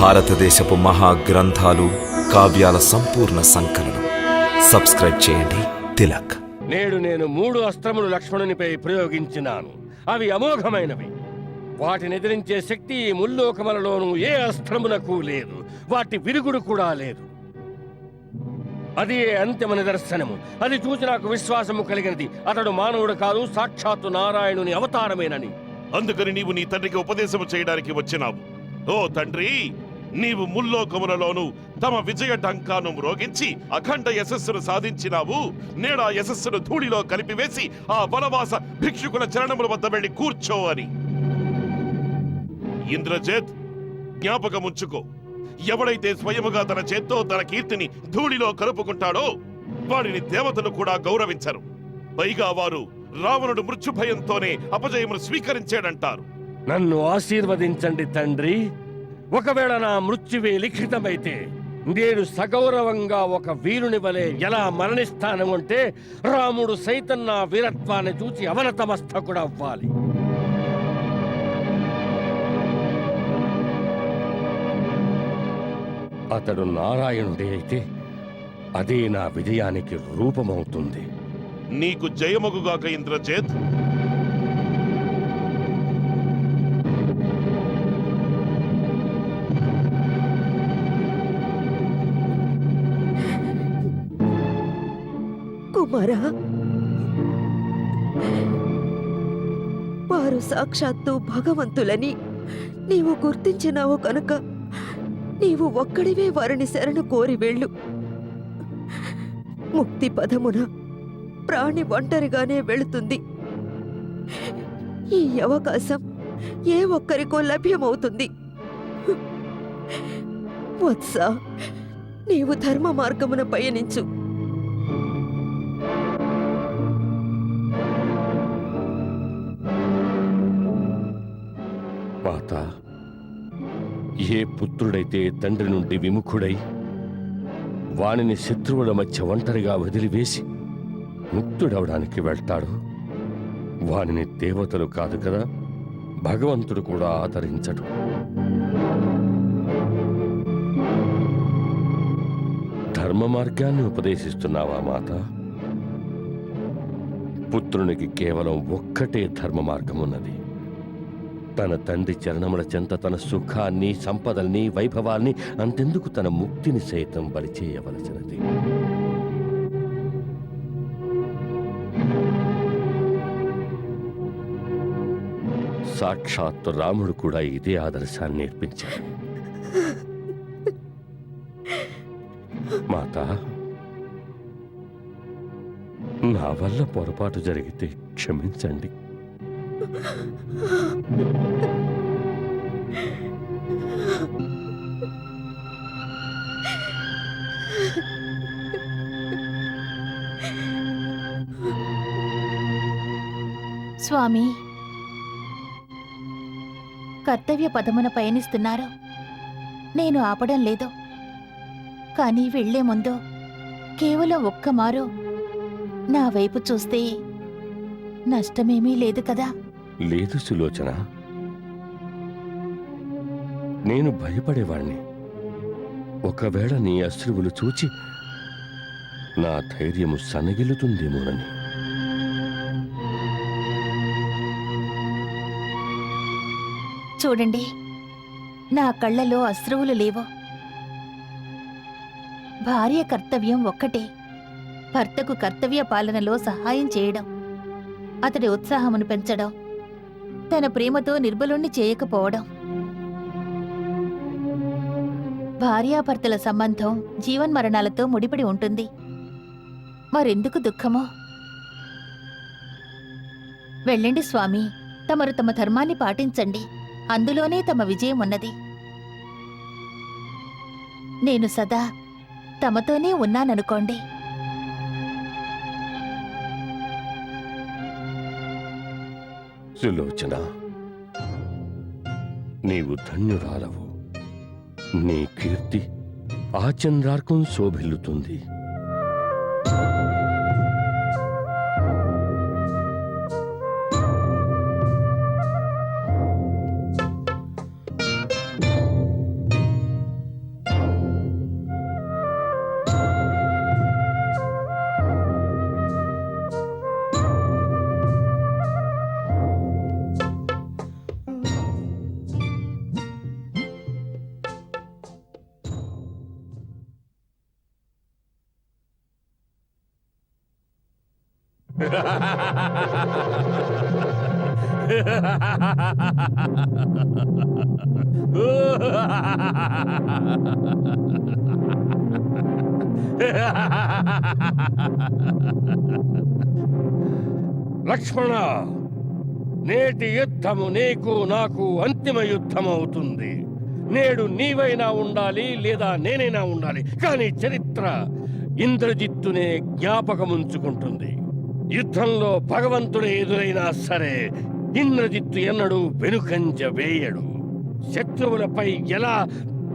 భారతదేశపు మహాగ్రంథాలు, కావ్యాల సంపూర్ణ సంకలనం. సబ్స్క్రైబ్ చేయండి తిలక్. నేడు నేను 3 అస్త్రములు లక్ష్మణునిపై ప్రయోగించినాను. అవి అమోఘమైనవి. వాటిని ఎదిరించే శక్తి ఈ ముల్లోకములలోనూ ఏ అస్త్రమునకు లేదు. వాటి విరుగుడు కూడా లేదు. అది అంతిమ నిదర్శనము. అది చూసి నాకు విశ్వాసము కలిగినది. అతడు మానవుడు కాదు, సాక్షాత్తు నారాయణుని అవతారమేనని. అందుకని నీవు నీ తండ్రికి ఉపదేశము చేయడానికి వచ్చినావు. ఓ తండ్రి, నీవు ముల్లోకములలోనూ తమ విజయ డంకాను మ్రోగించి అఖండ యశస్సును సాధించినావు. నేడా యశస్సును ధూళిలో కలిపివేసి ఆ వనవాస భిక్షుకుల చరణముల వద్ద వెళ్లి కూర్చో అని. ఇంద్రజేత్, జ్ఞాపకముంచుకో, ఎవడైతే స్వయముగా తన చేత్తో తన కీర్తిని ధూళిలో కలుపుకుంటాడో వాడిని దేవతలు కూడా గౌరవించరు. పైగా వారు రావణుడు మృత్యుభయంతోనే అపజయమును స్వీకరించాడంటారు. నన్ను ఆశీర్వదించండి తండ్రి. ఒకవేళ నా మృత్యువే లిఖితమైతే నేను సగౌరవంగా ఒక వీరుని వలె ఎలా మరణిస్తాను అంటే రాముడు సైతం నా వీరత్వాన్ని చూచి అవనతమస్తకుడవ్వాలి. అతడు నారాయణుడే అయితే అదే నా విజయానికి రూపమవుతుంది. నీకు జయమగుగాక ఇంద్రజేత్. కుమారా, వారు సాక్షాత్తు భగవంతులని నీవు గుర్తించినావు కనుక నీవు ఒక్కడివే వారిని శరణు కోరి వెళ్ళు. ముక్తి పదమున ప్రాణి ఒంటరిగానే వెళుతుంది. ఈ అవకాశం ఏ ఒక్కరికో లభ్యమవుతుంది. వత్స, నీవు ధర్మ మార్గమున పయనించు. మాత, ఏ పుత్రుడైతే తండ్రి నుండి విముఖుడై వానిని శత్రువుల మధ్య ఒంటరిగా వదిలివేసి ముక్తుడవడానికి వెళ్తాడు, వానిని దేవతలు కాదు కదా, భగవంతుడు కూడా ఆదరించడు. ధర్మ మార్గాన్ని ఉపదేశిస్తున్నావా మాత? పుత్రునికి కేవలం ఒక్కటే ధర్మ మార్గమున్నది. తన తండ్రి చరణముల చెంత తన సుఖాన్ని, సంపదల్ని, వైభవాల్ని, అంతెందుకు తన ముక్తిని సైతం బలి చేయవలసినది. సాక్షాత్తు రాముడు కూడా ఇదే ఆదర్శాన్ని నేర్పించాడు. మాత, నా వల్ల పొరపాటు జరిగితే క్షమించండి. స్వామి, కర్తవ్య పదమున పయనిస్తున్నారు. నేను ఆపడం లేదు. కానీ వెళ్లే ముందు కేవలం ఒక్కమారు నా వైపు చూస్తే నష్టమేమీ లేదు కదా? లేదు సులోచన, నేను భయపడేవాణ్ణి. ఒకవేళ నీ అశ్రువులు చూచి నా ధైర్యము సన్నగిల్లుతుందేమోనని. చూడండి, నా కళ్ళలో అశ్రువులు లేవు. భార్య కర్తవ్యం ఒక్కటే, భర్తకు కర్తవ్య పాలనలో సహాయం చేయడం, అతడి ఉత్సాహమును పెంచడం, తన ప్రేమతో నిర్బలుణ్ణి చేయకపోవడం. భార్యాభర్తల సంబంధం జీవన్మరణాలతో ముడిపడి ఉంటుంది. మరెందుకు దుఃఖమో? వెళ్ళండి స్వామి, తమరు తమ ధర్మాన్ని పాటించండి. అందులోనే తమ విజయం ఉన్నది. నేను సదా తమతోనే ఉన్నాననుకోండి. సులోచన, నీవు ధన్యురాలవు. నీ కీర్తి ఆచంద్రార్కం శోభిల్లుతుంది. లక్ష్మణ, నేటి యుద్ధము నీకు నాకు అంతిమ యుద్ధం అవుతుంది. నేడు నీవైనా ఉండాలి లేదా నేనైనా ఉండాలి, కానీ చరిత్ర ఇంద్రజిత్తునే జ్ఞాపకముంచుకుంటుంది. యుద్ధంలో భగవంతుడే ఎదురైనా సరే ఇంద్రజిత్తు ఎన్నడూ వెనుకంజ వేయడు. శత్రువులపై ఎలా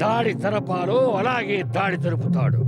దాడి జరపాలో అలాగే దాడి జరుపుతాడు.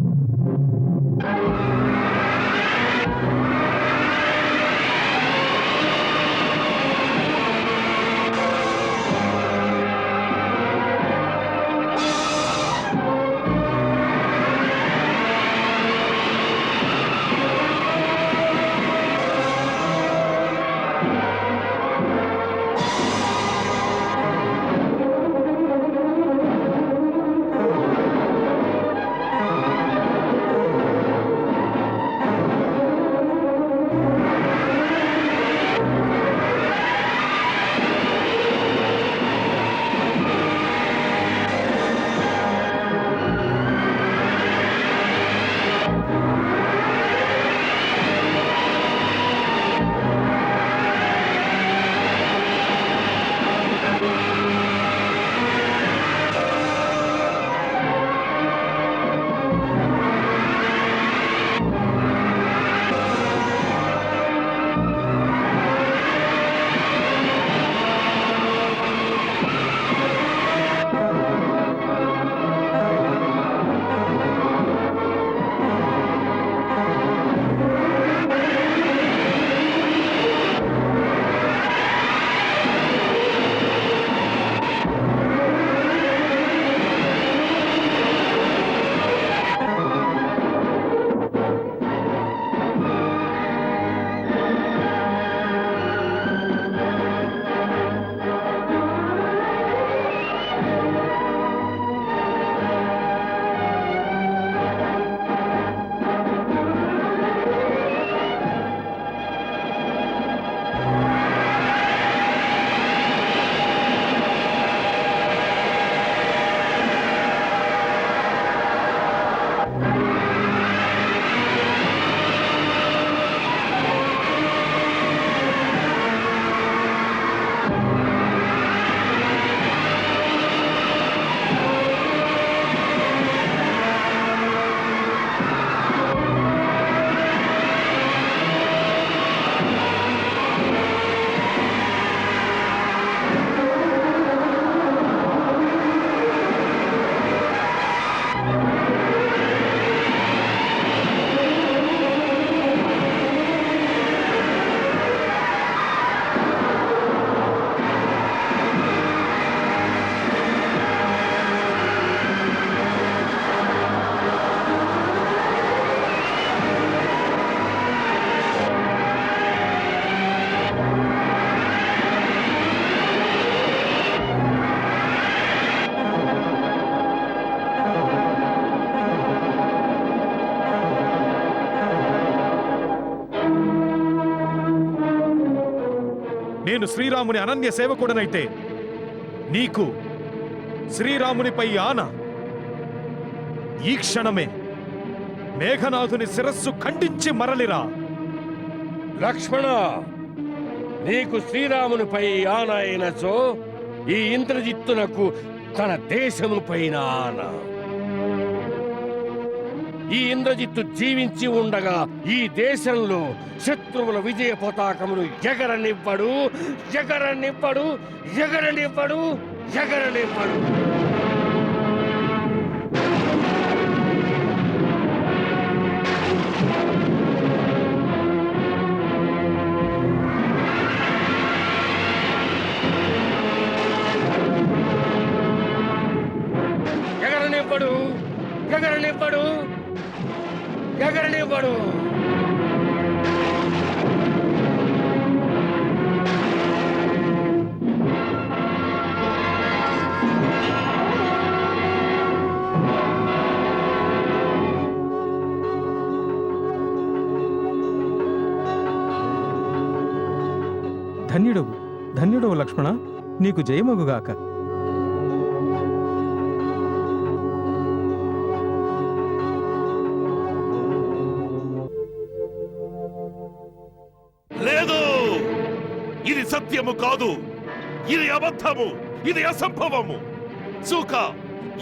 నేను శ్రీరాముని అనన్య సేవకుడనైతే నీకు శ్రీరామునిపై ఆన. ఈ క్షణమే మేఘనాథుని శిరస్సు ఖండించి మరలిరా. లక్ష్మణ, నీకు శ్రీరామునిపై ఆన అయినచో ఈ ఇంద్రజిత్తునకు తన దేశముపైన ఆన. ఈ ఇంద్రజిత్తు జీవించి ఉండగా ఈ దేశంలో శత్రువుల విజయ పతాకమును ఎగరనివ్వడు, ఎగరనివ్వడు, ఎగరనివ్వడు, ఎగరనివ్వడు. ఎగరనివ్వడు, ఎగరనివ్వడు, ఎగరనివ్వడు. ధన్యుడవు ధన్యుడవు లక్ష్మణ, నీకు జయమగుగాక. లేదు, ఇది సత్యము కాదు, ఇది అబద్ధము, ఇది అసంభవము. సూక,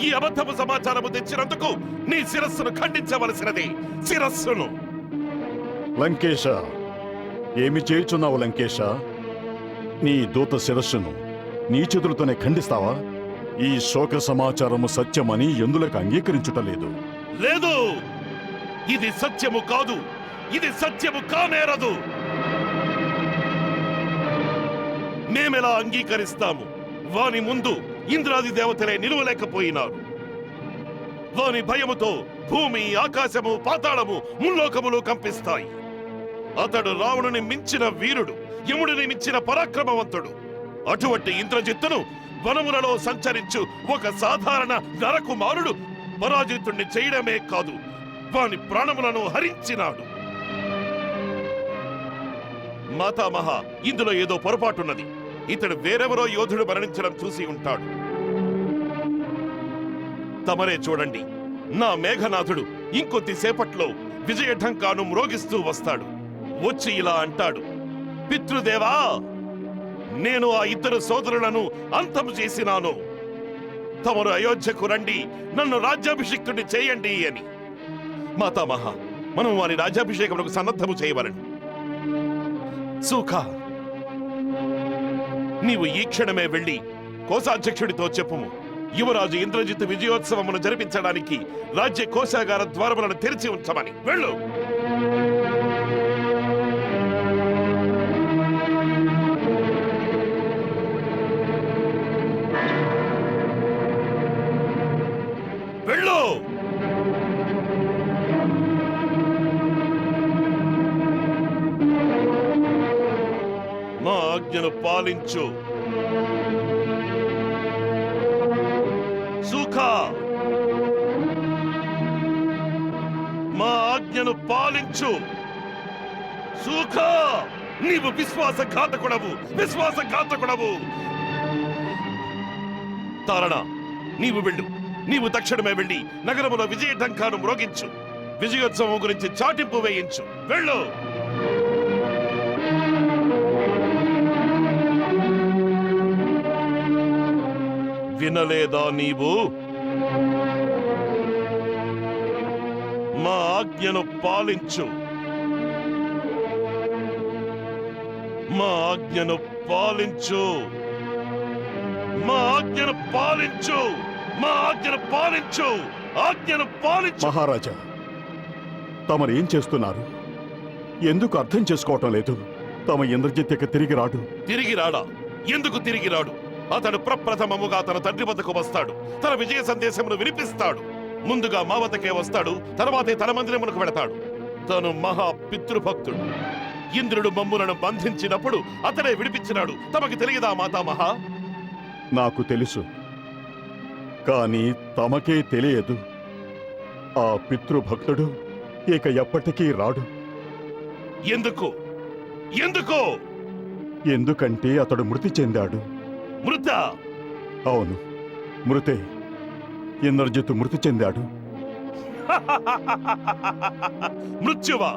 ఈ అబద్ధపు సమాచారము తెచ్చినందుకు నీ శిరస్సును ఖండించవలసినది. శిరస్సును. లంకేశ, ఏమి చేయుచున్నావు లంకేశ? నీ దూత శిరస్సును నీ చేతులతోనే ఖండిస్తావా? ఈ శోక సమాచారము సత్యమని ఎందులకు అంగీకరించుటలేదు? లేదు, ఇది సత్యము కాదు, ఇది సత్యము కానేరదు. మేమెలా అంగీకరిస్తాము? వాని ముందు ఇంద్రాది దేవతలే నిలువలేకపోయినారు. వాని భయముతో భూమి, ఆకాశము, పాతాళము, ముల్లోకములు కంపిస్తాయి. అతడు రావణుని మించిన వీరుడు, యముడిని మించిన పరాక్రమవంతుడు. అటువంటి ఇంద్రజిత్తును వనములలో సంచరించు ఒక సాధారణ నరకుమారుడు పరాజితుణ్ణి చేయడమే కాదు, వాని ప్రాణములను హరించినాడు. మాతామహ, ఇందులో ఏదో పొరపాటున్నది. ఇతడు వేరెవరో యోధుడు మరణించడం చూసి ఉంటాడు. తమరే చూడండి, నా మేఘనాథుడు ఇంకొద్దిసేపట్లో విజయఢంకాను మ్రోగిస్తూ వస్తాడు. వచ్చి ఇలా అంటాడు: పితృదేవా, నేను ఆ ఇద్దరు సోదరులను అంతం చేసినాను. తమరు అయోధ్యకు రండి, నన్ను రాజ్యాభిషిక్తుడిని చేయండి అని. మాతామహ, మనం వారి రాజ్యాభిషేకములకు సన్నద్ధము చేయవలను. సూఖ, నీవు ఈ క్షణమే వెళ్ళి కోశాధ్యక్షుడితో చెప్పుము, యువరాజు ఇంద్రజిత్ విజయోత్సవమును జరిపించడానికి రాజ్య కోశాగార ద్వారములను తెరిచి ఉంచమని. వెళ్ళు. వెళ్ళు. మా ఆజ్ఞను పాలించు. సుఖ, మా ఆజ్ఞను పాలించు. సుఖ, నీవు విశ్వాసఘాతకుడవు, విశ్వాసఘాతకుడవు. తారణ, నీవు వెళ్ళు. నీవు తక్షణమే వెళ్ళి నగరములో విజయఢంకాను మ్రోగించు. విజయోత్సవం గురించి చాటింపు వేయించు. వెళ్ళు. వినలేదా నీవు? మా ఆజ్ఞను పాలించు. మా ఆజ్ఞను పాలించు. మా ఆజ్ఞను పాలించు. మా ఆజ్ఞను పాలించు. ఆజ్ఞను పాలించు. మహారాజా, తమరేం చేస్తున్నారు? ఎందుకు అర్థం చేసుకోవటం లేదు? తమ ఇంద్రజిత్ ఇక తిరిగి రాడు. తిరిగి రాడా? ఎందుకు తిరిగి రాడు? అతడు ప్రప్రథమముగా తన తండ్రి వద్దకు వస్తాడు, తన విజయ సందేశమును వినిపిస్తాడు. ముందుగా మా వద్దకే వస్తాడు, తర్వాతే తన మందిరమునకు వెళతాడు. తను మహా పితృభక్తుడు. ఇంద్రుడు మమ్ములను బంధించినప్పుడు అతడే విడిపించినాడు. తమకి తెలియదా మాతామహ? నాకు తెలుసు, కానీ తమకే తెలియదు. ఆ పితృభక్తుడు ఇక ఎప్పటికీ రాడు. ఎందుకు? ఎందుకు? ఎందుకంటే అతడు మృతి చెందాడు. మృత? అవును, మృతే. ఇంద్రజిత్తు మృతి చెందాడు. మృత్యువా?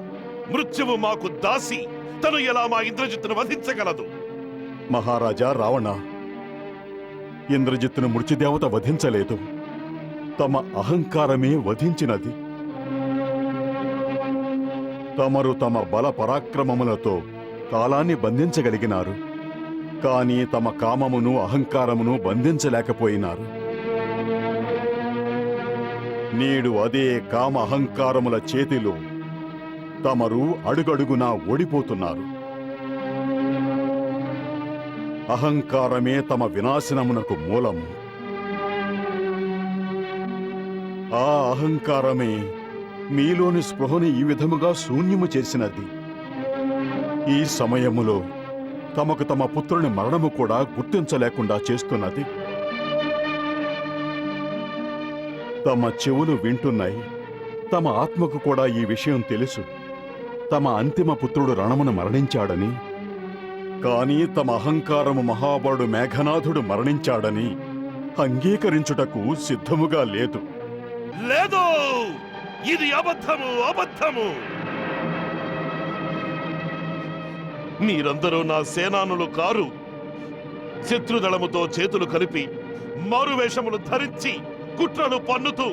మృత్యువు మాకు దాసి. తను ఎలా మా ఇంద్రజిత్తును వధించగలదు? మహారాజా రావణ, ఇంద్రజిత్తును మృత్యుదేవత వధించలేదు, తమ అహంకారమే వధించినది. తమరు తమ బల పరాక్రమములతో కాలాన్ని బంధించగలిగినారు, కానీ తమ కామమును అహంకారమును బంధించలేకపోయినారు. నేడు అదే కామ అహంకారముల చేతిలో తమరు అడుగడుగునా ఓడిపోతున్నారు. అహంకారమే తమ వినాశనమునకు మూలము. ఆ అహంకారమే మీలోని స్పృహను ఈ విధముగా శూన్యము చేసినది. ఈ సమయములో తమకు తమ పుత్రుని మరణము కూడా గుర్తించలేకుండా చేస్తున్నది. తమ చెవులు వింటున్నాయి, తమ ఆత్మకు కూడా ఈ విషయం తెలుసు. తమ అంతిమ పుత్రుడు రణమును మరణించాడని, కానీ తమ అహంకారము మహాబలుడు మేఘనాథుడు మరణించాడని అంగీకరించుటకు సిద్ధముగా లేదు. లేదు, ఇది అబద్ధము, అబద్ధము. మీరందరూ నా సేనానులు కారు. శత్రుదళముతో చేతులు కలిపి మారువేషములు ధరించి కుట్రలు పన్నుతూ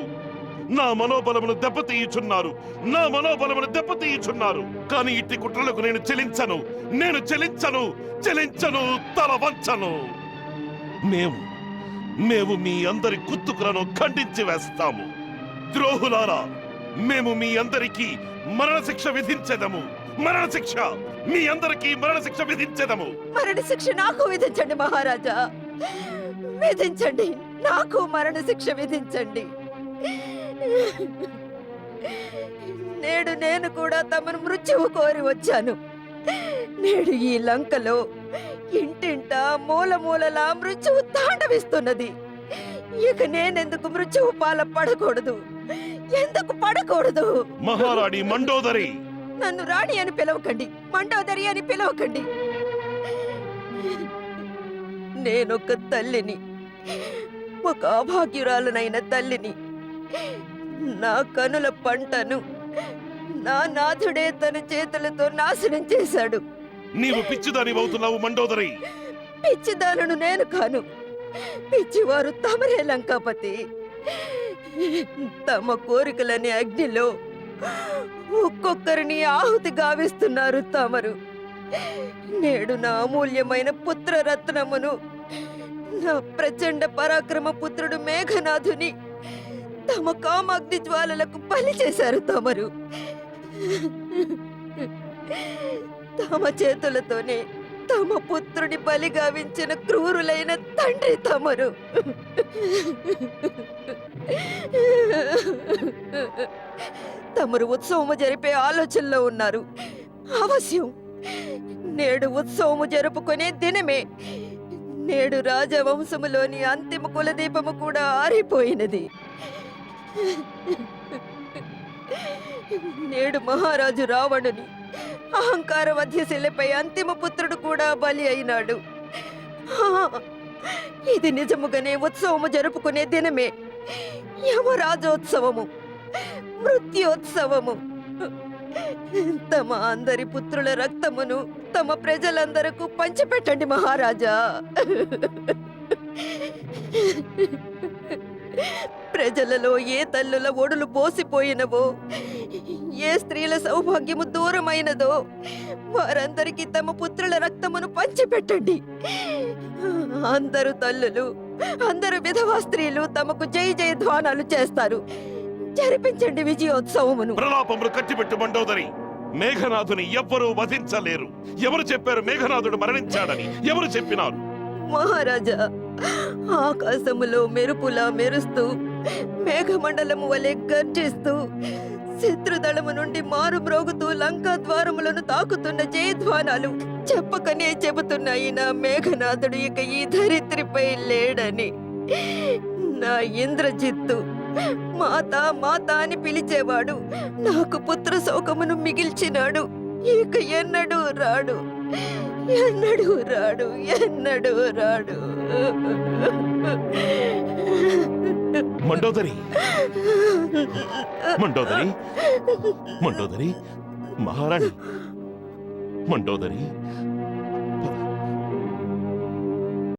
నా మనోబలమును దెబ్బతీయుచున్నారు, నా మనోబలమును దెబ్బతీయుచున్నారు. కానీ ఇట్టి కుట్రలకు నేను చెలించను, నేను చెలించను, చెలించను, తల వంచను. మేము మీ అందరి కుత్తుకులను ఖండించి వేస్తాము. ద్రోహులారా, మేము మీ అందరికీ మరణశిక్ష విధించెదము. మరణశిక్ష, మీ అందరికీ మరణశిక్ష విధించెదము. మరణ శిక్ష నాకు విధించండి మహారాజా, విధించండి, నాకు మరణ శిక్ష విధించండి. నేడు నేను కూడా తమను మృత్యువు కోరి వచ్చాను. నేడు ఈ లంకలో ఇంటింటా మూల మూలలా మృత్యువు తాండవిస్తున్నది. ఇక నేనెందుకు మృత్యువు పాల పడకూడదు? ఎందుకు పడకూడదు? మహారాణి మండోదరి, నన్ను రాణి అని పిలవకండి, మండోదరి అని పిలవకండి. నేనొక తల్లిని, ఒక అభాగ్యురాలనైన తల్లిని. నా కనుల పంటను నా నాథుడే తన చేతులతో నాశనం చేశాడు. నీవు పిచ్చిదానివవుతున్నావు మండోదరి. పిచ్చిదానను నేను కాను, పిచ్చివారు తమరే లంకాపతి. తమ కోరికలని అగ్నిలో ఒక్కొక్కరిని ఆహుతి గావిస్తున్నారు తమరు. నేడు నా అమూల్యమైన పుత్రరత్నమును, నా ప్రచండ పరాక్రమ పుత్రుడు మేఘనాథుని తమ కామాగ్ని జ్వాలలకు బలి చేశారు తమరు. తమ చేతులతోనే తమ పుత్రుడి బలి గావించిన క్రూరులైన తండ్రి తమరు. తమరు ఉత్సవము జరిపే ఆలోచనలో ఉన్నారు. అవశ్యం, నేడు ఉత్సవము జరుపుకునే దినమే. నేడు రాజవంశములోని అంతిమ కులదీపము కూడా ఆరిపోయినది. నేడు మహారాజు రావణుని అహంకార వధ్యశిలపై అంతిమ పుత్రుడు కూడా బలి అయినాడు. ఇది నిజముగానే ఉత్సవము జరుపుకునే దినమే. యమరాజోత్సవము, మృత్యోత్సవము. తమ అందరి పుత్రుల రక్తమును తమ ప్రజలందరకు పంచిపెట్టండి మహారాజా. ప్రజలలో ఏ తల్లుల ఒడులు బోసిపోయినవో, ఏ స్త్రీల సౌభాగ్యము దూరమైనదో వారందరికీ తమ పుత్రుల రక్తమును పంచిపెట్టండి. అందరు తల్లులు, అందరు విధవా స్త్రీలు తమకు జై జయ ధ్వానాలు చేస్తారు. జరిపించండి విజయోత్సవమును. ప్రలాపములు కట్టిపెట్టు మండోదరి. మేఘనాథుని ఎవ్వరూ వధించలేరు. ఎవరు చెప్పారు మేఘనాథుడు మరణించాడని? ఎవరు చెప్పినారు? మహారాజా, ఆకాశములో మెరుపులా మెరుస్తూ, మేఘమండలము వలె గర్జిస్తూ, శత్రుదళము నుండి మారుమ్రోగుతూ లంకా ద్వారములను తాకుతున్న జయధ్వానాలు చెప్పకనే చెబుతున్నాయి నా మేఘనాథుడు ఇక ఈ ధరిత్రిపై లేడని. నా ఇంద్రజిత్తు మాత మాత అని పిలిచేవాడు నాకు పుత్ర శోకమును మిగిల్చినాడు. ఇక ఎన్నడూ రాడు, ఎన్నడూ రాడు, ఎన్నడూ రాడు. మండోదరి, మండోదరి, మండోదరి, మహారాణి మండోదరి,